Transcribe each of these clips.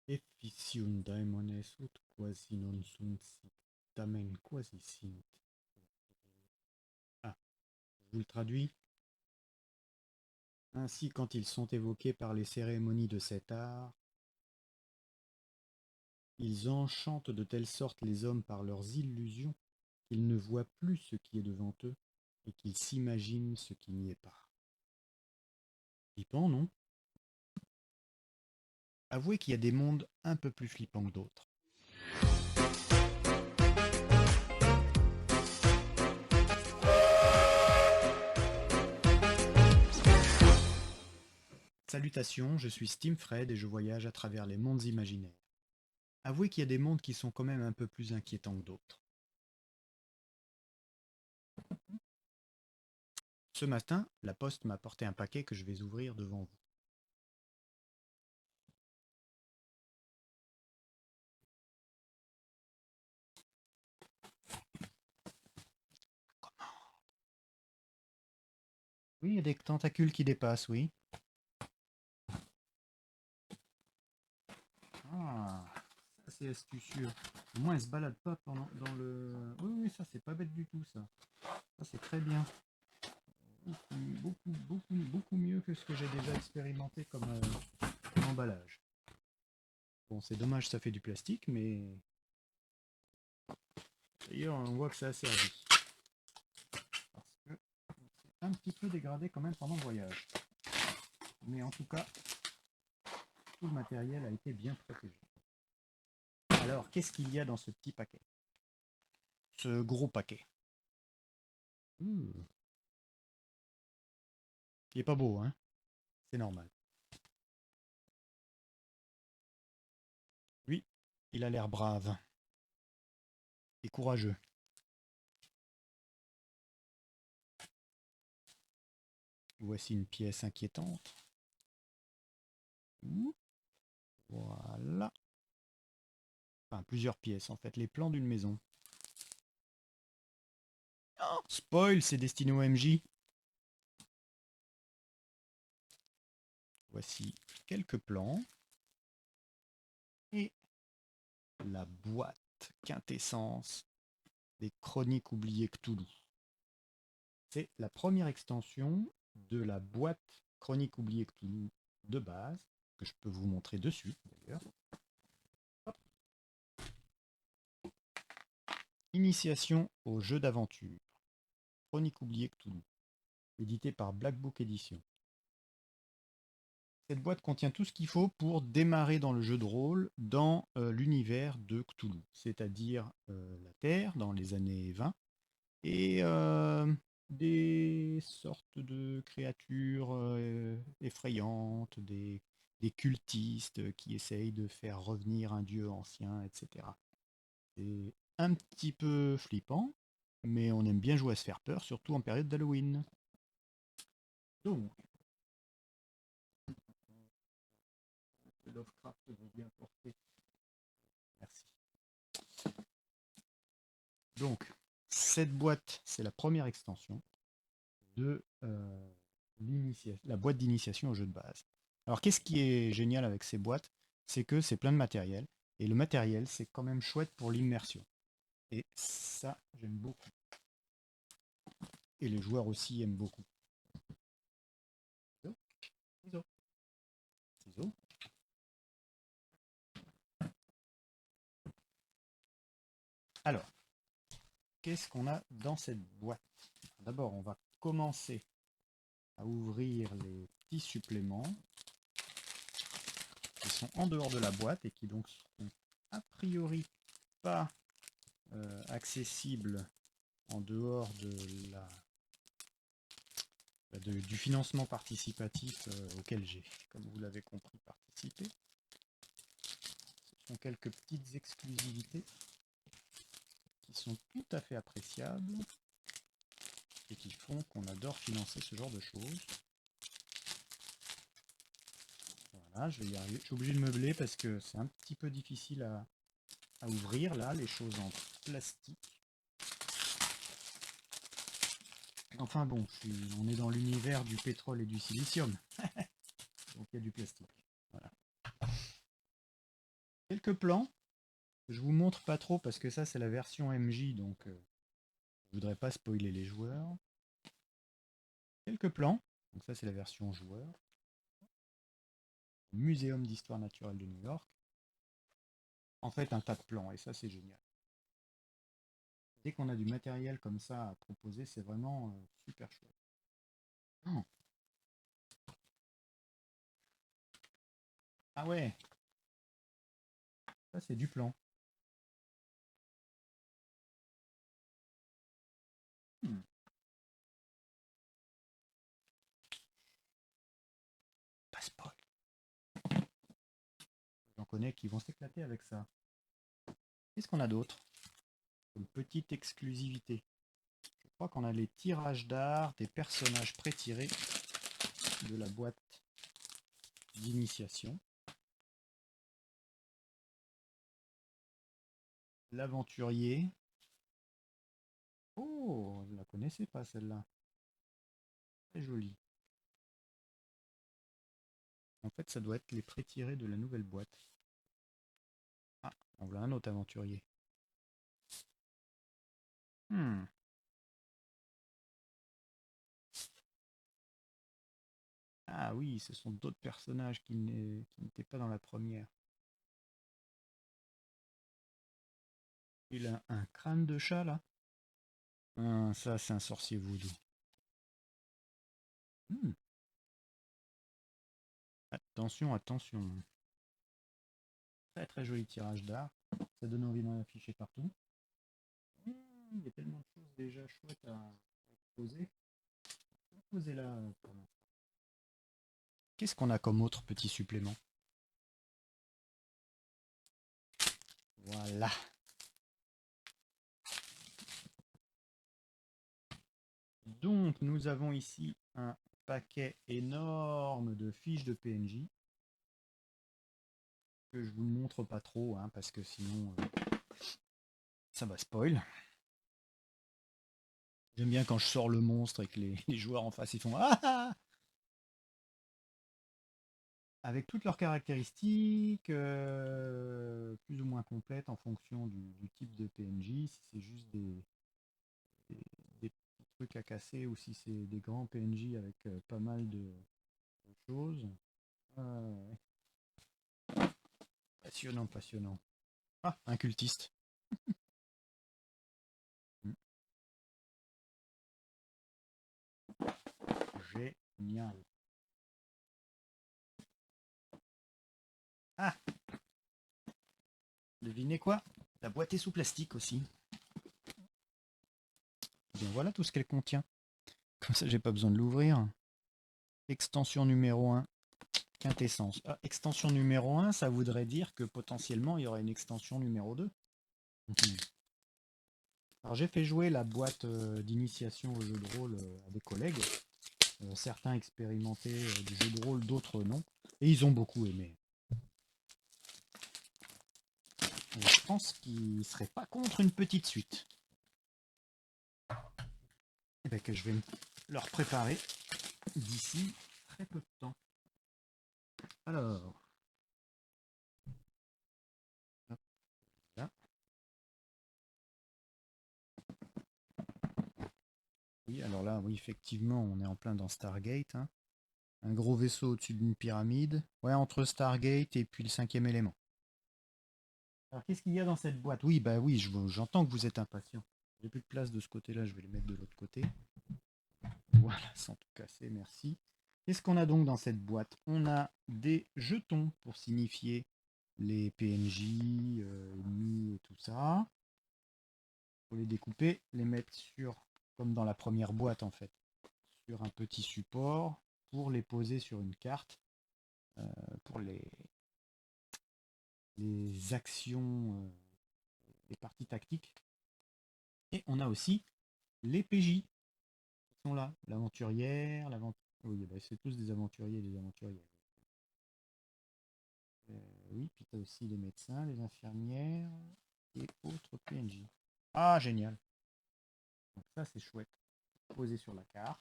Efficium daemones ut quasi non sunt sic, tamen quasi sint. Ah, je vous le traduis. Ainsi, quand ils sont évoqués par les cérémonies de cet art, ils enchantent de telle sorte les hommes par leurs illusions qu'ils ne voient plus ce qui est devant eux et qu'ils s'imaginent ce qui n'y est pas. Flippant, non? Avouez qu'il y a des mondes un peu plus flippants que d'autres. Salutations, je suis Steamfred et je voyage à travers les mondes imaginaires. Avouez qu'il y a des mondes qui sont quand même un peu plus inquiétants que d'autres. Ce matin, la poste m'a apporté un paquet que je vais ouvrir devant vous. Oui, il y a des tentacules qui dépassent, oui. Ah, ça c'est astucieux. Au moins, elle se balade pas dans le... Oui, oui, ça c'est pas bête du tout, ça. Ça c'est très bien. Beaucoup mieux que ce que j'ai déjà expérimenté comme emballage. Bon, c'est dommage, ça fait du plastique, mais d'ailleurs, on voit que ça a servi. Parce que c'est un petit peu dégradé quand même pendant le voyage. Mais en tout cas, tout le matériel a été bien protégé. Alors, qu'est-ce qu'il y a dans ce petit paquet? Ce gros paquet. Il est pas beau, hein? C'est normal. Lui, il a l'air brave et courageux. Voici une pièce inquiétante. Voilà. Enfin, plusieurs pièces en fait, les plans d'une maison. Oh, spoil, c'est destiné au MJ. Voici quelques plans. Et la boîte quintessence des Chroniques oubliées Cthulhu. C'est la première extension de la boîte Chroniques oubliées Cthulhu de base, que je peux vous montrer dessus d'ailleurs. Initiation au jeu d'aventure. Chroniques oubliées Cthulhu. Édité par Black Book Edition. Cette boîte contient tout ce qu'il faut pour démarrer dans le jeu de rôle dans l'univers de Cthulhu, c'est-à-dire la Terre dans les années 20 et des sortes de créatures effrayantes, des cultistes qui essayent de faire revenir un dieu ancien, etc. C'est un petit peu flippant, mais on aime bien jouer à se faire peur, surtout en période d'Halloween. Donc, Lovecraft vous bien porté. Merci. Donc, cette boîte, c'est la première extension de la boîte d'initiation au jeu de base. Alors, qu'est-ce qui est génial avec ces boîtes? C'est que c'est plein de matériel. Et le matériel, c'est quand même chouette pour l'immersion. Et ça, j'aime beaucoup. Et les joueurs aussi aiment beaucoup. Ciseaux, ciseaux, ciseaux. Alors, qu'est-ce qu'on a dans cette boîte? D'abord, on va commencer à ouvrir les petits suppléments qui sont en dehors de la boîte et qui donc seront a priori pas accessibles en dehors du financement participatif auquel j'ai, comme vous l'avez compris, participé. Ce sont quelques petites exclusivités qui sont tout à fait appréciables et qui font qu'on adore financer ce genre de choses. Voilà, je vais y arriver. Je suis obligé de meubler parce que c'est un petit peu difficile à ouvrir là, les choses en plastique. Enfin bon, on est dans l'univers du pétrole et du silicium. Donc il y a du plastique. Voilà. Quelques plans. Je vous montre pas trop parce que ça c'est la version MJ, donc je voudrais pas spoiler les joueurs. Quelques plans. Donc ça c'est la version joueur. Muséum d'histoire naturelle de New York. En fait un tas de plans et ça c'est génial. Dès qu'on a du matériel comme ça à proposer, c'est vraiment super chouette. Oh. Ah ouais, ça c'est du plan. Hmm. Pas spoil. J'en connais qui vont s'éclater avec ça. Qu'est-ce qu'on a d'autre? Une petite exclusivité. Je crois qu'on a les tirages d'art des personnages pré-tirés de la boîte d'initiation. L'aventurier. Oh, je la connaissais pas celle-là. Très jolie. En fait, ça doit être les pré-tirés de la nouvelle boîte. Ah, on voit un autre aventurier. Hmm. Ah oui, ce sont d'autres personnages qui n'étaient pas dans la première. Il a un crâne de chat là. Ah, ça, c'est un sorcier voodoo. Hmm. Attention, attention. Très très joli tirage d'art. Ça donne envie d'en afficher partout. Il y a tellement de choses déjà chouettes à poser. Posez là. Qu'est-ce qu'on a comme autre petit supplément? Voilà. Donc nous avons ici un paquet énorme de fiches de PNJ que je vous montre pas trop hein, parce que sinon ça va spoil. J'aime bien quand je sors le monstre et que les joueurs en face ils font ah, ah avec toutes leurs caractéristiques plus ou moins complètes en fonction du type de PNJ, si c'est juste des, des petits trucs à casser ou si c'est des grands PNJ avec pas mal de choses. Ouais. Passionnant, passionnant. Ah, un cultiste. Hmm. Génial. Ah, devinez quoi? La boîte est sous plastique aussi. Bien voilà tout ce qu'elle contient. Comme ça, j'ai pas besoin de l'ouvrir. Extension numéro un, quintessence. Ah, extension numéro un, ça voudrait dire que potentiellement il y aurait une extension numéro 2. Alors j'ai fait jouer la boîte d'initiation au jeu de rôle à des collègues. Certains expérimentaient du jeu de rôle, d'autres non. Et ils ont beaucoup aimé. Et je pense qu'ils ne seraient pas contre une petite suite. Et bien que je vais leur préparer d'ici très peu de temps. Alors, hop, là. Oui, alors là, oui, effectivement, on est en plein dans Stargate. Hein. Un gros vaisseau au-dessus d'une pyramide. Ouais, entre Stargate et puis le cinquième élément. Alors, qu'est-ce qu'il y a dans cette boîte? Oui, bah oui, j'entends que vous êtes impatient. J'ai plus de place de ce côté-là, je vais les mettre de l'autre côté. Voilà, sans tout casser, merci. Qu'est-ce qu'on a donc dans cette boîte? On a des jetons pour signifier les PNJ, ennemis et tout ça. Il faut les découper, les mettre sur, comme dans la première boîte en fait, sur un petit support pour les poser sur une carte pour les actions, les parties tactiques. Et on a aussi les PJ qui sont là. L'aventurière, oui, bah, c'est tous des aventuriers et des aventurières. Oui, puis tu as aussi les médecins, les infirmières et autres PNJ. Ah, génial. Donc ça, c'est chouette. Posé sur la carte.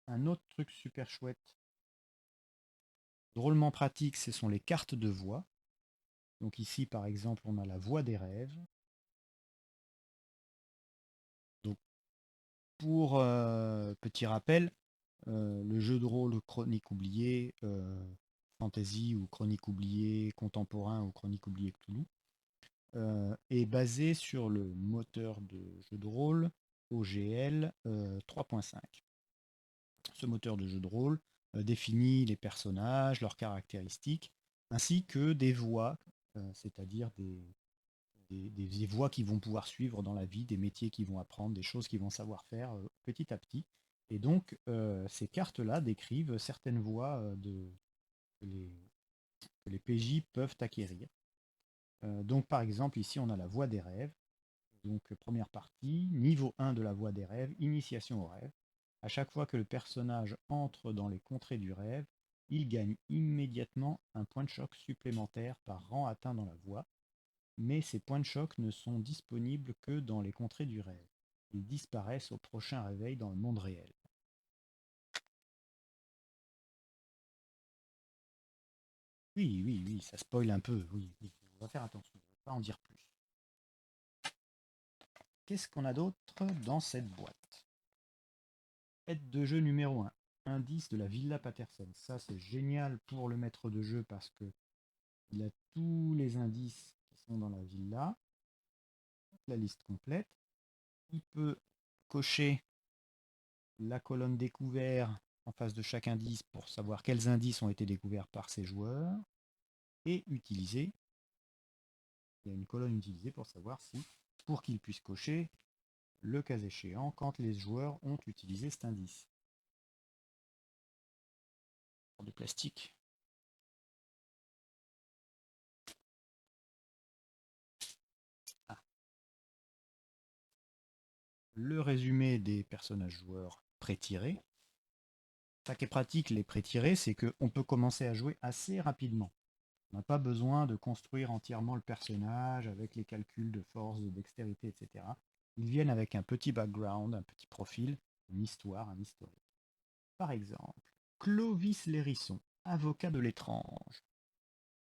Un autre truc super chouette, drôlement pratique, ce sont les cartes de voix. Donc ici, par exemple, on a la voie des rêves. Donc, pour petit rappel, le jeu de rôle Chronique oubliée, fantasy ou Chronique oubliée, contemporain ou Chronique oubliée Cthulhu, est basé sur le moteur de jeu de rôle OGL 3.5. Ce moteur de jeu de rôle définit les personnages, leurs caractéristiques, ainsi que des voies, c'est-à-dire des voies qu'ils vont pouvoir suivre dans la vie, des métiers qu'ils vont apprendre, des choses qu'ils vont savoir faire petit à petit. Et donc, ces cartes-là décrivent certaines voies que, les, que les PJ peuvent acquérir. Donc, par exemple, ici, on a la voie des rêves. Donc, première partie, niveau 1 de la voie des rêves, initiation au rêve. À chaque fois que le personnage entre dans les contrées du rêve, il gagne immédiatement un point de choc supplémentaire par rang atteint dans la voie, mais ces points de choc ne sont disponibles que dans les contrées du rêve. Ils disparaissent au prochain réveil dans le monde réel. Oui, oui, oui, ça spoil un peu, oui, oui. On va faire attention, on va pas en dire plus. Qu'est-ce qu'on a d'autre dans cette boîte? Aide de jeu numéro 1. Indice de la Villa Patterson. Ça, c'est génial pour le maître de jeu parce que il a tous les indices qui sont dans la villa, la liste complète. Il peut cocher la colonne découvert en face de chaque indice pour savoir quels indices ont été découverts par ses joueurs et utiliser. Il y a une colonne utilisée pour savoir si, pour qu'il puisse cocher le cas échéant quand les joueurs ont utilisé cet indice. De plastique. Ah. Le résumé des personnages joueurs pré-tirés. Ça qui est pratique, les pré-tirés, c'est qu'on peut commencer à jouer assez rapidement. On n'a pas besoin de construire entièrement le personnage avec les calculs de force, de dextérité, etc. Ils viennent avec un petit background, un petit profil, une histoire, un historique. Par exemple, Clovis l'hérisson, avocat de l'étrange.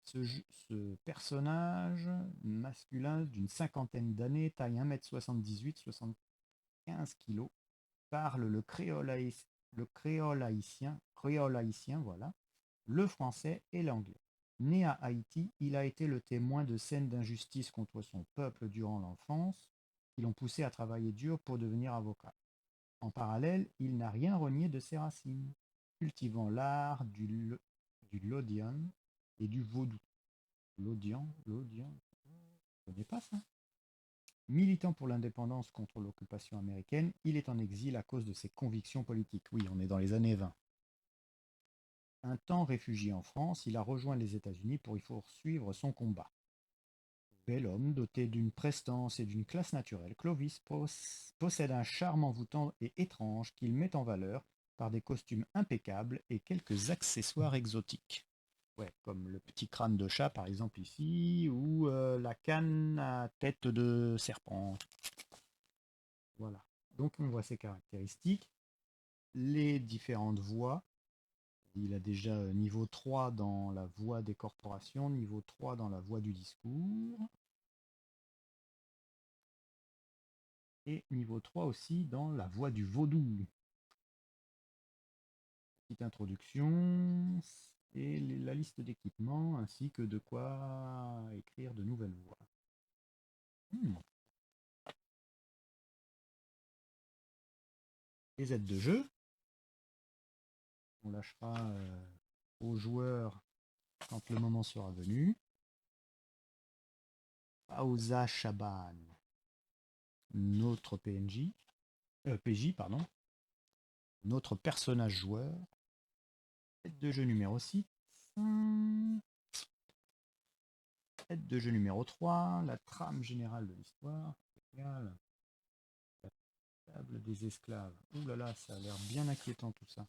Ce personnage masculin d'une cinquantaine d'années, taille 1m78, 75 kg, parle créole haïtien, voilà, le français et l'anglais. Né à Haïti, il a été le témoin de scènes d'injustice contre son peuple durant l'enfance, qui l'ont poussé à travailler dur pour devenir avocat. En parallèle, il n'a rien renié de ses racines, cultivant l'art du lodian et du vaudou. Lodian, je ne connais pas ça. Militant pour l'indépendance contre l'occupation américaine, il est en exil à cause de ses convictions politiques. Oui, on est dans les années 20. Un temps réfugié en France, il a rejoint les États-Unis pour y poursuivre son combat. Bel homme, doté d'une prestance et d'une classe naturelle, Clovis possède un charme envoûtant et étrange qu'il met en valeur par des costumes impeccables et quelques accessoires exotiques. Ouais, comme le petit crâne de chat par exemple ici, ou la canne à tête de serpent. Voilà. Donc on voit ses caractéristiques, les différentes voix. Il a déjà niveau 3 dans la voix des corporations, niveau 3 dans la voix du discours, et niveau 3 aussi dans la voix du vaudou. Petite introduction et la liste d'équipements ainsi que de quoi écrire de nouvelles voix. Les aides de jeu, on lâchera aux joueurs quand le moment sera venu. Aouza Shaban, notre PJ, pardon, notre personnage joueur. Aide de jeu numéro 6. Aide de jeu numéro 3. La trame générale de l'histoire. La table des esclaves. Ouh là là, ça a l'air bien inquiétant tout ça.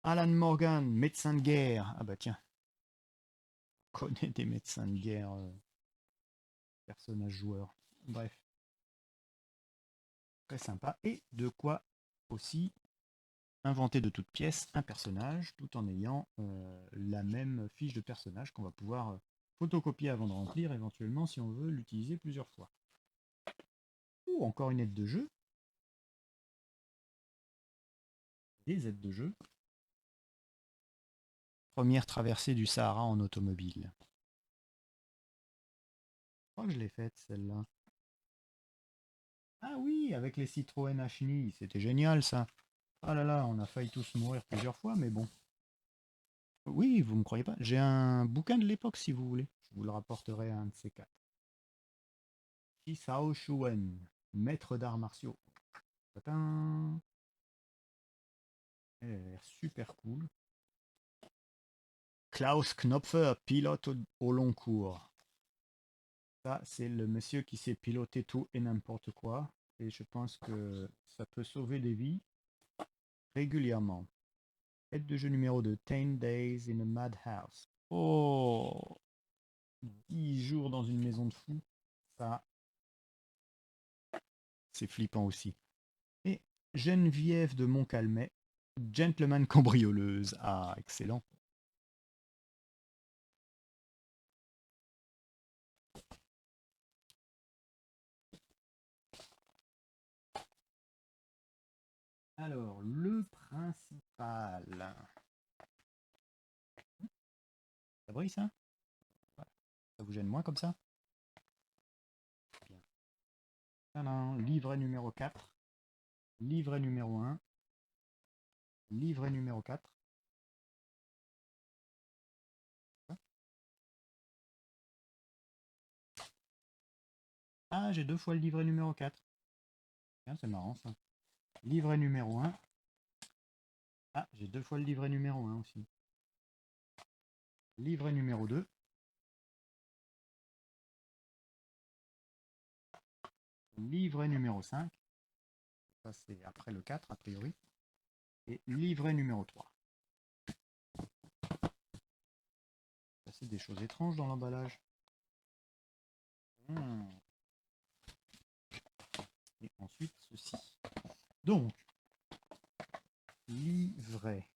Alan Morgan, médecin de guerre. Ah bah tiens, on connaît des médecins de guerre, personnages joueurs. Bref, très sympa. Et de quoi aussi inventer de toutes pièces un personnage tout en ayant la même fiche de personnage qu'on va pouvoir Photocopier avant de remplir, éventuellement, si on veut l'utiliser plusieurs fois. Ou encore une aide de jeu. Des aides de jeu. Première traversée du Sahara en automobile. Je crois que je l'ai faite, celle-là. Ah oui, avec les Citroën Hni, c'était génial ça. Ah là là, on a failli tous mourir plusieurs fois, mais bon. Oui, vous me croyez pas? J'ai un bouquin de l'époque si vous voulez. Je vous le rapporterai à un de ces quatre. Sao Shuen, maître d'arts martiaux. Tadam. Elle a l'air super cool. Klaus Knopfer, pilote au long cours. Ça, c'est le monsieur qui sait piloter tout et n'importe quoi. Et je pense que ça peut sauver des vies régulièrement. Aide de jeu numéro 2, 10 Days in a Madhouse. Oh, 10 jours dans une maison de fous. Ça, c'est flippant aussi. Et Geneviève de Montcalmet, gentleman cambrioleuse. Ah, excellent. Alors, le principal. Ça brille ça? Voilà. Ça vous gêne moins comme ça? Bien. Tadam, livret numéro 4. Livret numéro 1. Livret numéro 4. Ah, j'ai deux fois le livret numéro 4. Tiens, c'est marrant ça. Livret numéro 1. Ah, j'ai deux fois le livret numéro 1 aussi. Livret numéro 2. Livret numéro 5. Ça, c'est après le 4, a priori. Et livret numéro 3. Ça, c'est des choses étranges dans l'emballage. Et ensuite, ceci. Donc, livret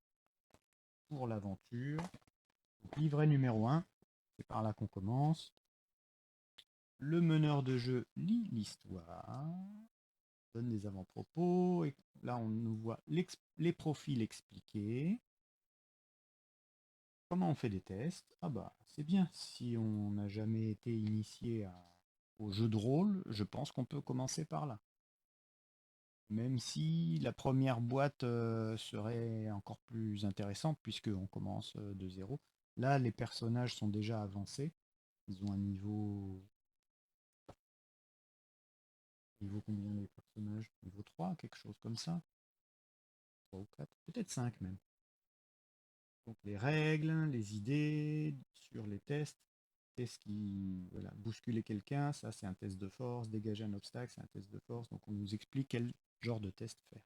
pour l'aventure. Livret numéro 1. C'est par là qu'on commence. Le meneur de jeu lit l'histoire. Donne des avant-propos. Et là, on nous voit les profils expliqués. Comment on fait des tests? Ah bah, c'est bien. Si on n'a jamais été initié au jeu de rôle, je pense qu'on peut commencer par là. Même si la première boîte serait encore plus intéressante, puisqu'on commence de zéro. Là, les personnages sont déjà avancés. Ils ont un niveau... Niveau combien les personnages? Niveau 3, quelque chose comme ça. 3 ou 4, peut-être 5 même. Donc les règles, les idées sur les tests. Test qui, voilà, bousculer quelqu'un, ça c'est un test de force. Dégager un obstacle, c'est un test de force. Donc on nous explique quel genre de test faire.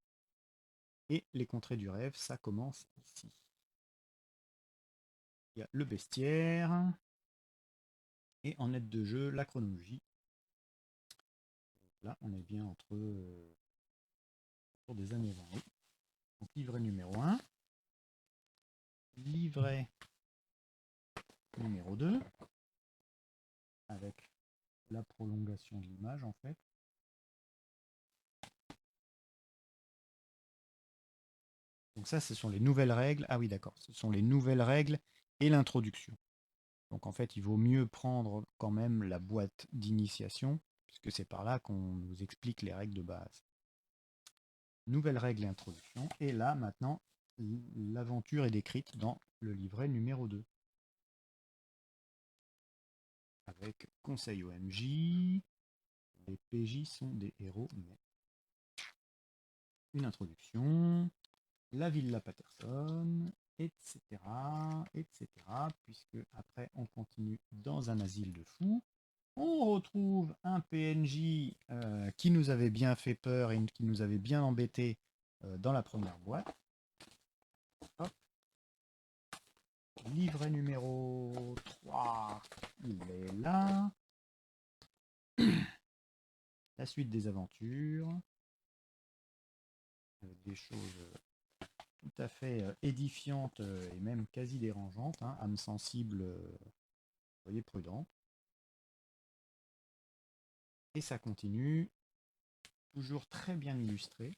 Et les contrées du rêve, ça commence ici. Il y a le bestiaire. Et en aide de jeu, la chronologie. Là, on est bien entre des années 20. Donc livret numéro 1. Livret numéro 2. Avec la prolongation de l'image en fait. Donc ça, ce sont les nouvelles règles. Ah oui, d'accord. Ce sont les nouvelles règles et l'introduction. Donc en fait, il vaut mieux prendre quand même la boîte d'initiation, puisque c'est par là qu'on nous explique les règles de base. Nouvelles règles et introduction. Et là, maintenant, l'aventure est décrite dans le livret numéro 2. Avec conseil au MJ. Les PJ sont des héros, mais une introduction. La Villa Patterson, etc., puisque après on continue dans un asile de fous. On retrouve un PNJ qui nous avait bien fait peur et qui nous avait bien embêté dans la première boîte. Hop. Livret numéro 3, il est là. La suite des aventures, avec des choses tout à fait édifiantes et même quasi dérangeantes. Hein. Âme sensible Soyez prudents. Et ça continue. Toujours très bien illustré.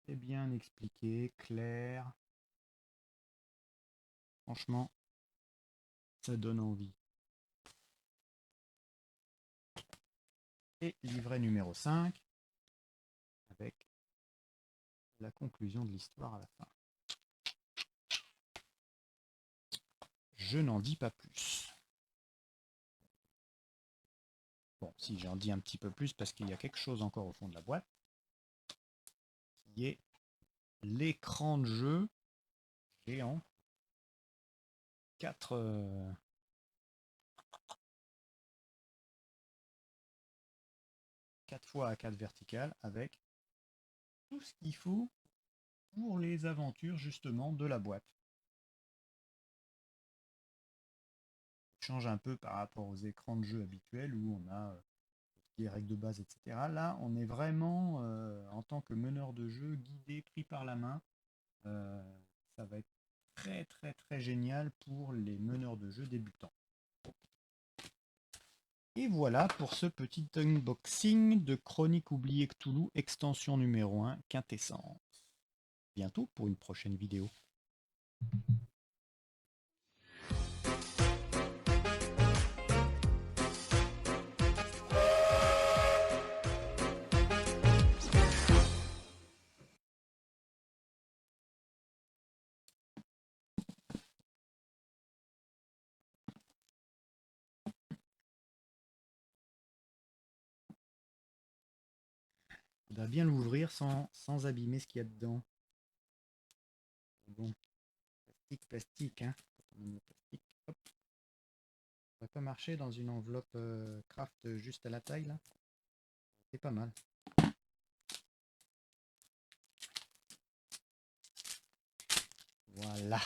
Très bien expliqué, clair. Franchement, ça donne envie. Et livret numéro 5, avec la conclusion de l'histoire à la fin. Je n'en dis pas plus. Bon, si j'en dis un petit peu plus, parce qu'il y a quelque chose encore au fond de la boîte, qui est l'écran de jeu géant. 4 fois à 4 verticales, avec tout ce qu'il faut pour les aventures justement de la boîte. Change un peu par rapport aux écrans de jeu habituels où on a les règles de base, etc. Là, on est vraiment en tant que meneur de jeu, guidé, pris par la main. Ça va être très très très génial pour les meneurs de jeu débutants. Et voilà pour ce petit unboxing de Chronique oubliée Cthulhu, extension numéro 1, Quintessence. Bientôt pour une prochaine vidéo. On va bien l'ouvrir sans abîmer ce qu'il y a dedans. Bon, plastique, hein. Plastique, hop. Ça va pas marcher dans une enveloppe craft juste à la taille là. C'est pas mal. Voilà.